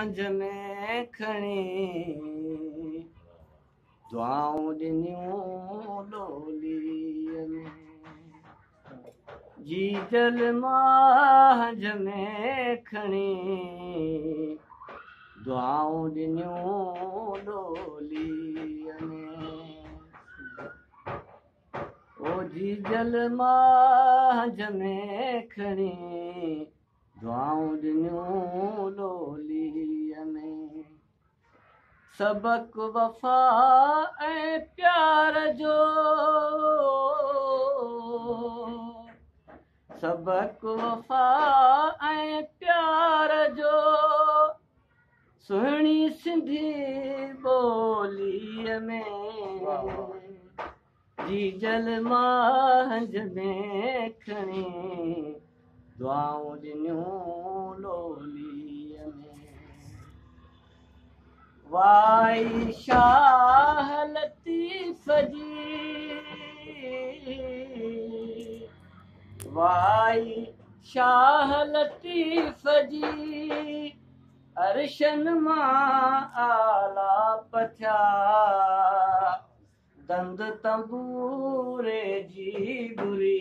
मांझ में खणी दुआऊं ॾिनियूं लोलीअ में जी जल मांझ में खणी दुआऊं ॾिनियूं लोलीअ में ओ जी जल मांझ में खणी दुआऊं ॾिनियूं लोलीअ में सबक वफ़ा ऐं प्यार जो सबक वफ़ा ऐं प्यार जो सुहिणी सिंधी ॿोलीअ में जी जल मांझ में खणी दुआऊं ॾिनियूं लोलीअ में वाई शाह लतीफ़ जी वाई शाह लतीफ़ जी अर्शन मां आला पथिया दंद तंबूरे जी बुरी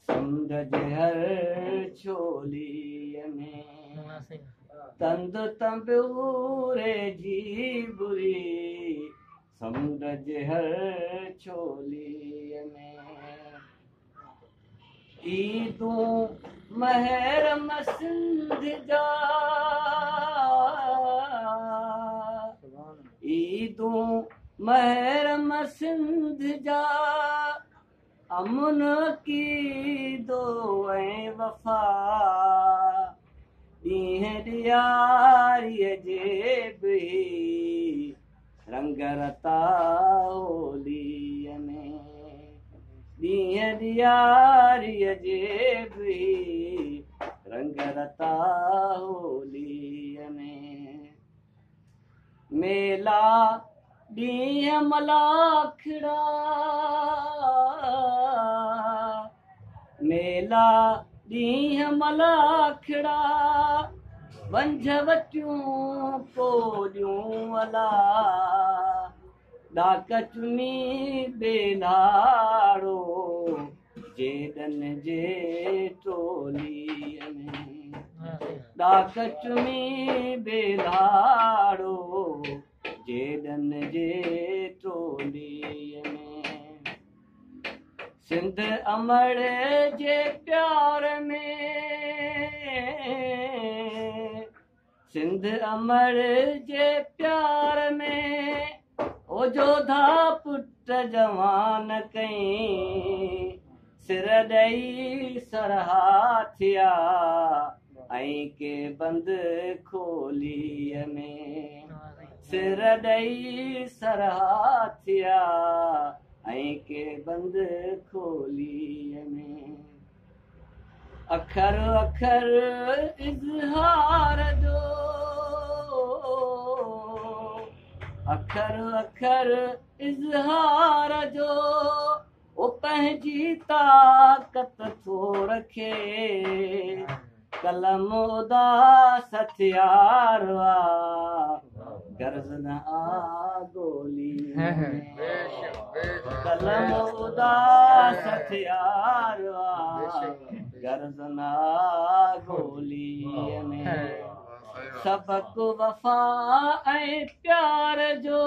समुंड जे हर छोलीअ में दंद तंबूरे जी बुरी समुंड जे हर छोलीअ में ईदूं महरम सिंध जा ईदूं महरम सिंध जा अमन की दो ऐं वफ़ा ॾींहं ॾियारीअ जे बि रंग रता होलीअ में ॾींहं ॾियारीअ जे बि रंग रता होलीअ में मेला ॾींहं मलाखड़ा मेला ॾींहं मलाखड़ा वंझ वटियूं पोलियूं अला ॾाक चुनी बेलाड़ो जेडन जे टोलीअ में ॾाक चुनी बेलाड़ो जेडन जे टोलीअ में सिंध अमर जे प्यार में सिंध अमर जे प्यार में ओ जोधा पुट जवान कई सिर ॾेई सरहा थिया ऐं के बंद खोलीअ में सिर ॾेई सरहा थिया ऐं के बंद खोलीअ में अखर अखर इज़हार जो अखर अखर इज़हार जो ओ पंहिंजी ताक़त थो रखे कलम उदास हथियार गर्ज़ न आ गोली कलम उदास हथियार गर्ज़ न आ गोलीअ में सबक वफ़ा ऐं प्यार जो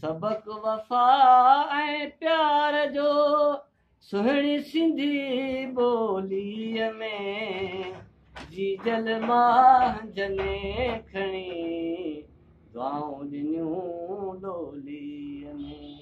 सबक वफ़ा ऐं प्यार जो सुहिणी सिंधी ॿोलीअ में जी जल मांझ में खणी दुआऊं ॾिनियूं लोलीअ में